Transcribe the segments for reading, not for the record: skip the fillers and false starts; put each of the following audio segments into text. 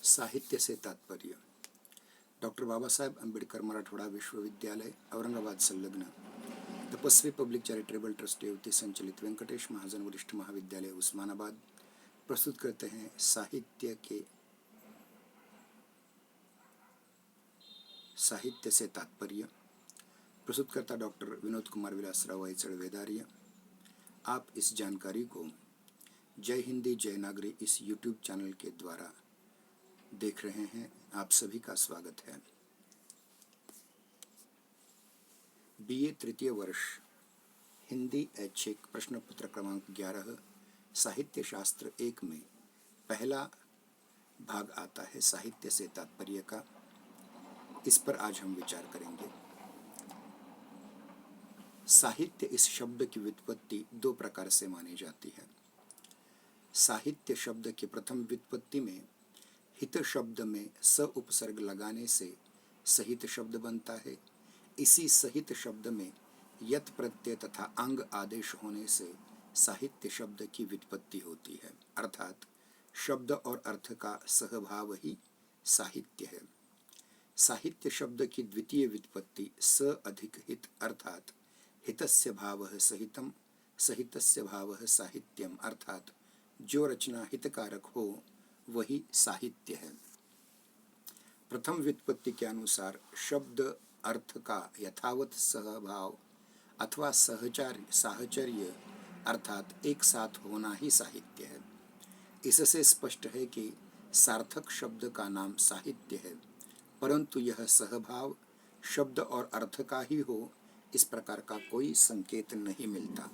साहित्य से तात्पर्य। डॉक्टर बाबासाहेब आंबेडकर मराठवाडा विश्वविद्यालय औरंगाबाद संलग्न तपस्वी पब्लिक चैरिटेबल ट्रस्ट युवती संचालित वेंकटेश महाजन वरिष्ठ महाविद्यालय उस्मानाबाद प्रस्तुत करते हैं साहित्य से तात्पर्य। प्रस्तुतकर्ता डॉक्टर विनोद कुमार विलासराव वाईचड़ वेदार्य। आप इस जानकारी को जय हिंदी जय नागरी इस यूट्यूब चैनल के द्वारा देख रहे हैं। आप सभी का स्वागत है। बीए तृतीय वर्ष हिंदी ऐच्छिक प्रश्न पत्र क्रमांक 11 साहित्य शास्त्र 1 में पहला भाग आता है साहित्य से तात्पर्य का। इस पर आज हम विचार करेंगे। साहित्य इस शब्द की व्युत्पत्ति दो प्रकार से मानी जाती है। साहित्य शब्द की प्रथम व्युत्पत्ति में हित शब्द में स उपसर्ग लगाने से सहित शब्द बनता है। इसी सहित शब्द में यत प्रत्यय तथा अंग आदेश होने से साहित्य शब्द की व्युत्पत्ति होती है, अर्थात शब्द और अर्थ का सहभाव ही साहित्य है। साहित्य शब्द की द्वितीय व्युत्पत्ति स अधिक हित अर्थात हितस्य भावः सहितम सहितस्य भावः साहित्यम अर्थात जो रचना हितकारक हो वही साहित्य है। प्रथम व्युत्पत्ति के अनुसार शब्द अर्थ का यथावत सहभाव अथवा साहचर्य अर्थात एक साथ होना ही साहित्य है। इससे स्पष्ट है कि सार्थक शब्द का नाम साहित्य है, परंतु यह सहभाव शब्द और अर्थ का ही हो इस प्रकार का कोई संकेत नहीं मिलता।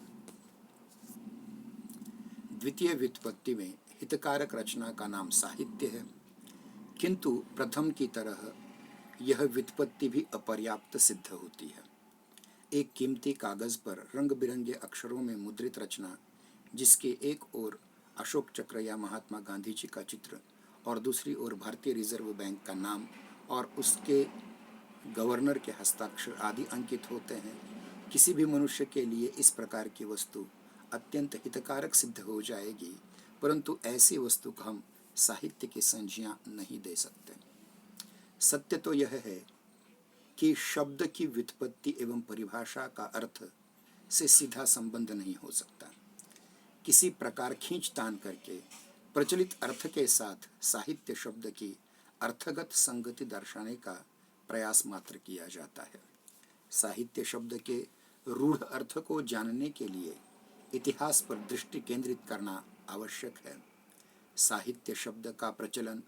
द्वितीय व्युत्पत्ति में हितकारक रचना का नाम साहित्य है, किंतु प्रथम की तरह यह व्युत्पत्ति भी अपर्याप्त सिद्ध होती है। एक कीमती कागज पर रंग बिरंगे अक्षरों में मुद्रित रचना, जिसके एक ओर अशोक चक्र या महात्मा गांधी जी का चित्र और दूसरी ओर भारतीय रिजर्व बैंक का नाम और उसके गवर्नर के हस्ताक्षर आदि अंकित होते हैं, किसी भी मनुष्य के लिए इस प्रकार की वस्तु अत्यंत हितकारक सिद्ध हो जाएगी, परंतु ऐसी वस्तु को हम साहित्य की संज्ञा नहीं दे सकते। सत्य तो यह है कि शब्द की व्युत्पत्ति एवं परिभाषा का अर्थ से सीधा संबंध नहीं हो सकता। किसी प्रकार खींचतान करके प्रचलित अर्थ के साथ साहित्य शब्द की अर्थगत संगति दर्शाने का प्रयास मात्र किया जाता है। साहित्य शब्द के रूढ़ अर्थ को जानने के लिए इतिहास पर दृष्टि केंद्रित करना आवश्यक है। साहित्य शब्द का प्रचलन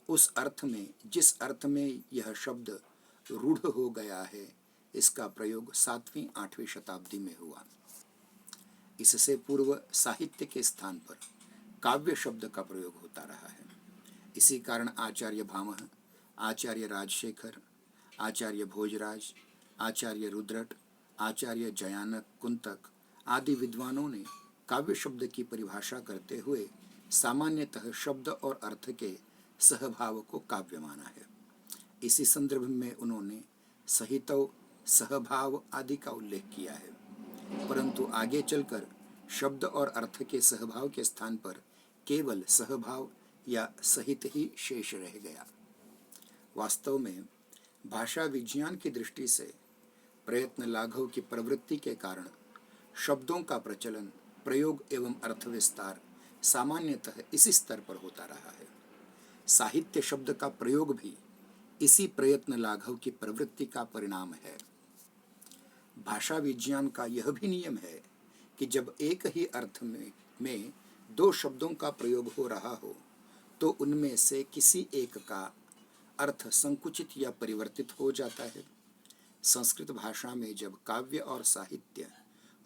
उस अर्थ में जिस अर्थ में यह शब्द रूढ़ हो गया है, इसका प्रयोग 7वीं 8वीं शताब्दी में हुआ। इससे पूर्व साहित्य के स्थान पर काव्य शब्द का प्रयोग होता रहा है। इसी कारण आचार्य भामह, आचार्य राजशेखर, आचार्य भोजराज, आचार्य रुद्रट, आचार्य जयानक कुंतक आदि विद्वानों ने काव्य शब्द की परिभाषा करते हुए सामान्यतः शब्द और अर्थ के सहभाव को काव्य माना है। इसी संदर्भ में उन्होंने सहितव, सहभाव आदि का उल्लेख किया है, परंतु आगे चलकर शब्द और अर्थ के सहभाव के स्थान पर केवल सहभाव या सहित ही शेष रह गया। वास्तव में भाषा विज्ञान की दृष्टि से प्रयत्न लाघव की प्रवृत्ति के कारण शब्दों का प्रचलन, प्रयोग एवं अर्थ विस्तार सामान्यतः इसी स्तर पर होता रहा है। साहित्य शब्द का प्रयोग भी इसी प्रयत्न लाघव की प्रवृत्ति का परिणाम है। भाषा विज्ञान का यह भी नियम है कि जब एक ही अर्थ में दो शब्दों का प्रयोग हो रहा हो, तो उनमें से किसी एक का अर्थ संकुचित या परिवर्तित हो जाता है। संस्कृत भाषा में जब काव्य और साहित्य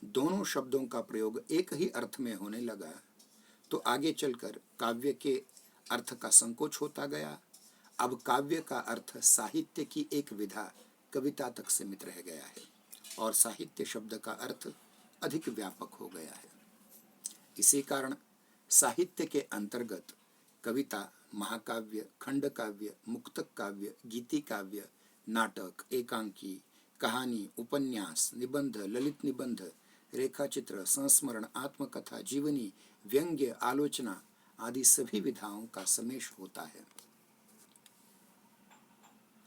दोनों शब्दों का प्रयोग एक ही अर्थ में होने लगा, तो आगे चलकर काव्य के अर्थ का संकोच होता गया। अब काव्य का अर्थ साहित्य की एक विधा कविता तक सीमित रह गया है और साहित्य शब्द का अर्थ अधिक व्यापक हो गया है। इसी कारण साहित्य के अंतर्गत कविता, महाकाव्य, खंड काव्य, मुक्तक काव्य, गीति काव्य, नाटक, एकांकी, कहानी, उपन्यास, निबंध, ललित निबंध, रेखाचित्र, संस्मरण, आत्मकथा, जीवनी, व्यंग्य, आलोचना आदि सभी विधाओं का समेश होता है।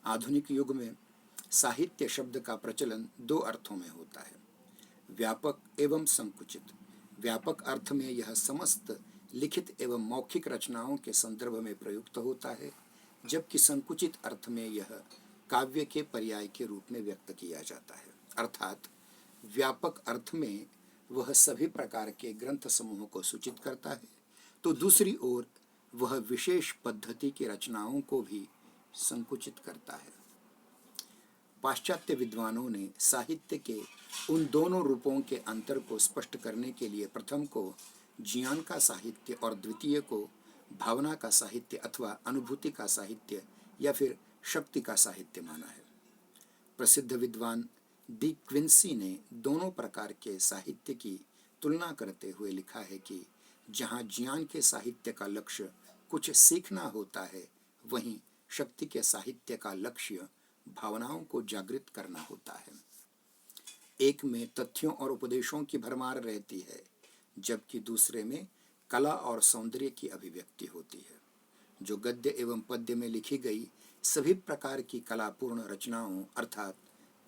आधुनिक युग में साहित्य शब्द का प्रचलन दो अर्थों में होता है, व्यापक एवं संकुचित। व्यापक अर्थ में यह समस्त लिखित एवं मौखिक रचनाओं के संदर्भ में प्रयुक्त होता है, जबकि संकुचित अर्थ में यह काव्य के पर्याय के रूप में व्यक्त किया जाता है। अर्थात व्यापक अर्थ में वह सभी प्रकार के ग्रंथ समूह को सूचित करता है, तो दूसरी ओर वह विशेष पद्धति की रचनाओं को भी संकुचित करता है। पाश्चात्य विद्वानों ने साहित्य के उन दोनों रूपों के अंतर को स्पष्ट करने के लिए प्रथम को ज्ञान का साहित्य और द्वितीय को भावना का साहित्य अथवा अनुभूति का साहित्य या फिर शक्ति का साहित्य माना है। प्रसिद्ध विद्वान डी क्विंसी ने दोनों प्रकार के साहित्य की तुलना करते हुए लिखा है कि जहाँ ज्ञान के साहित्य का लक्ष्य कुछ सीखना होता है, वहीं शक्ति के साहित्य का लक्ष्य भावनाओं को जागृत करना होता है। एक में तथ्यों और उपदेशों की भरमार रहती है, जबकि दूसरे में कला और सौंदर्य की अभिव्यक्ति होती है। जो गद्य एवं पद्य में लिखी गई सभी प्रकार की कलापूर्ण रचनाओं अर्थात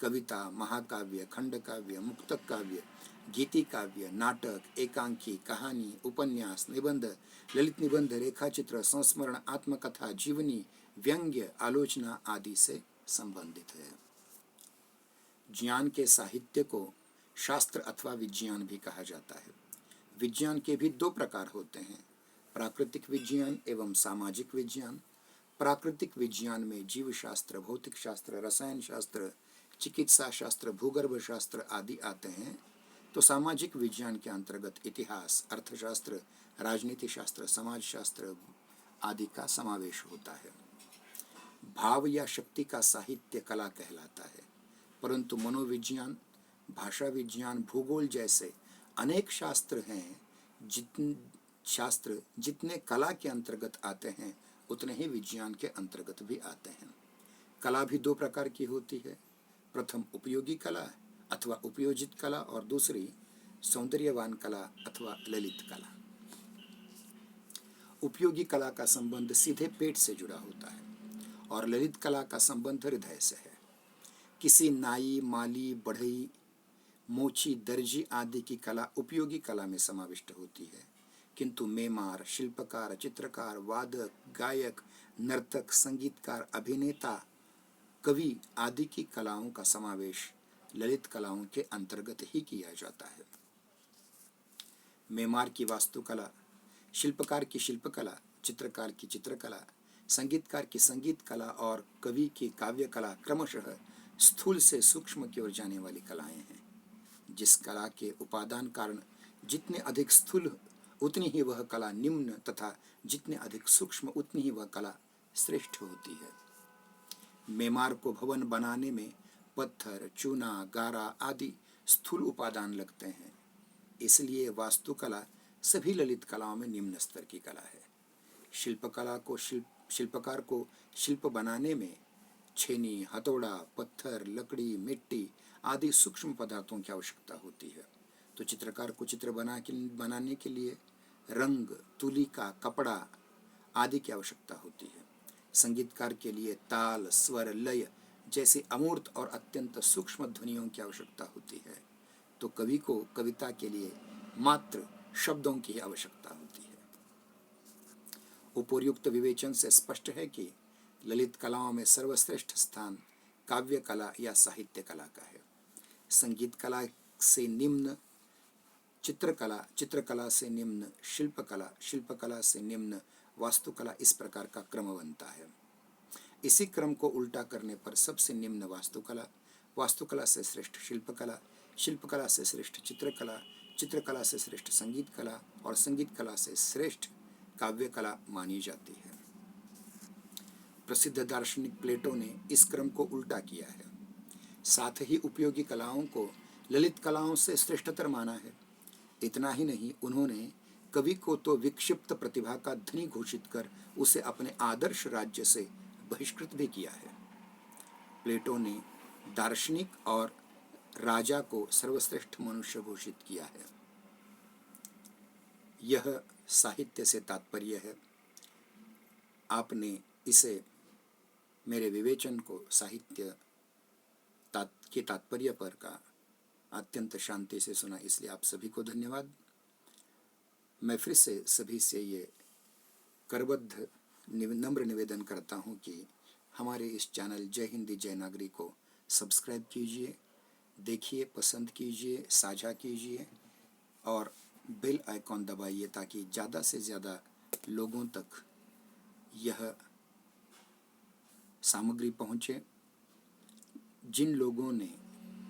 कविता, महाकाव्य, खंड काव्य, मुक्तक काव्य, गीति काव्य, नाटक, एकांकी, कहानी, उपन्यास, निबंध, ललित निबंध, रेखाचित्र, संस्मरण, आत्मकथा, जीवनी, व्यंग्य, आलोचना आदि से संबंधित है। ज्ञान के साहित्य को शास्त्र अथवा विज्ञान भी कहा जाता है। विज्ञान के भी दो प्रकार होते हैं, प्राकृतिक विज्ञान एवं सामाजिक विज्ञान। प्राकृतिक विज्ञान में जीव शास्त्र, भौतिक शास्त्र, रसायन शास्त्र, चिकित्सा शास्त्र, भूगर्भ शास्त्र आदि आते हैं, तो सामाजिक विज्ञान के अंतर्गत इतिहास, अर्थशास्त्र, राजनीति शास्त्र, समाज शास्त्र आदि का समावेश होता है। भाव या शक्ति का साहित्य कला कहलाता है, परंतु मनोविज्ञान, भाषा विज्ञान, भूगोल जैसे अनेक शास्त्र हैं। जितने कला के अंतर्गत आते हैं, उतने ही विज्ञान के अंतर्गत भी आते हैं। कला भी दो प्रकार की होती है, प्रथम उपयोगी कला अथवा उपयोजित कला और दूसरी सौंदर्यवान कला अथवा ललित कला। उपयोगी कला का संबंध सीधे पेट से जुड़ा होता है और ललित कला का संबंध हृदय से है। किसी नाई, माली, बढ़ई, मोची, दर्जी आदि की कला उपयोगी कला में समाविष्ट होती है, किंतु मेमार, शिल्पकार, चित्रकार, वादक, गायक, नर्तक, संगीतकार, अभिनेता, कवि आदि की कलाओं का समावेश ललित कलाओं के अंतर्गत ही किया जाता है। मेमार की वास्तुकला, शिल्पकार की शिल्पकला, चित्रकार की चित्रकला, संगीतकार की संगीत कला और कवि की काव्य कला क्रमशः स्थूल से सूक्ष्म की ओर जाने वाली कलाएं हैं। जिस कला के उपादान कारण जितने अधिक स्थूल उतनी ही वह कला निम्न तथा जितने अधिक सूक्ष्म उतनी ही वह कला श्रेष्ठ होती है। मेमार को भवन बनाने में पत्थर, चूना, गारा आदि स्थूल उपादान लगते हैं, इसलिए वास्तुकला सभी ललित कलाओं में निम्न स्तर की कला है। शिल्पकार को शिल्प बनाने में छेनी, हथौड़ा, पत्थर, लकड़ी, मिट्टी आदि सूक्ष्म पदार्थों की आवश्यकता होती है, तो चित्रकार को चित्र बनाने के लिए रंग, तुलिका, कपड़ा आदि की आवश्यकता होती है। संगीतकार के लिए ताल, स्वर, लय जैसी अमूर्त और अत्यंत सूक्ष्म ध्वनियों की आवश्यकता होती है, तो कवि को कविता के लिए मात्र शब्दों की आवश्यकता होती है। उपर्युक्त विवेचन से स्पष्ट है कि ललित कलाओं में सर्वश्रेष्ठ स्थान काव्य कला या साहित्य कला का है। संगीत कला से निम्न चित्रकला, चित्रकला से निम्न शिल्पकला, शिल्पकला से निम्न वास्तुकला, इस प्रकार का क्रम बनता है। इसी क्रम को उल्टा करने पर सबसे निम्न वास्तुकला, वास्तुकला से श्रेष्ठ शिल्पकला, शिल्पकला से श्रेष्ठ चित्रकला, चित्रकला से श्रेष्ठ संगीत कला और संगीत कला से श्रेष्ठ काव्य कला मानी जाती है। प्रसिद्ध दार्शनिक प्लेटो ने इस क्रम को उल्टा किया है। साथ ही उपयोगी कलाओं को ललित कलाओं से श्रेष्ठतर माना है। इतना ही नहीं, उन्होंने कवि को तो विक्षिप्त प्रतिभा का धनी घोषित कर उसे अपने आदर्श राज्य से बहिष्कृत भी किया है। प्लेटो ने दार्शनिक और राजा को सर्वश्रेष्ठ मनुष्य घोषित किया है। यह साहित्य से तात्पर्य है। आपने इसे मेरे विवेचन को साहित्य के तात्पर्य पर का अत्यंत शांति से सुना, इसलिए आप सभी को धन्यवाद। मैं फिर से सभी से ये करबद्ध नम्र निवेदन करता हूँ कि हमारे इस चैनल जय हिंदी जय नागरी को सब्सक्राइब कीजिए, देखिए, पसंद कीजिए, साझा कीजिए और बेल आइकॉन दबाइए ताकि ज़्यादा से ज़्यादा लोगों तक यह सामग्री पहुँचे। जिन लोगों ने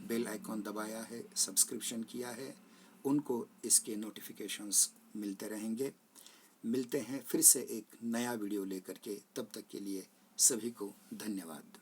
बेल आइकॉन दबाया है, सब्सक्रिप्शन किया है, उनको इसके नोटिफिकेशंस मिलते रहेंगे। मिलते हैं फिर से एक नया वीडियो लेकर के, तब तक के लिए सभी को धन्यवाद।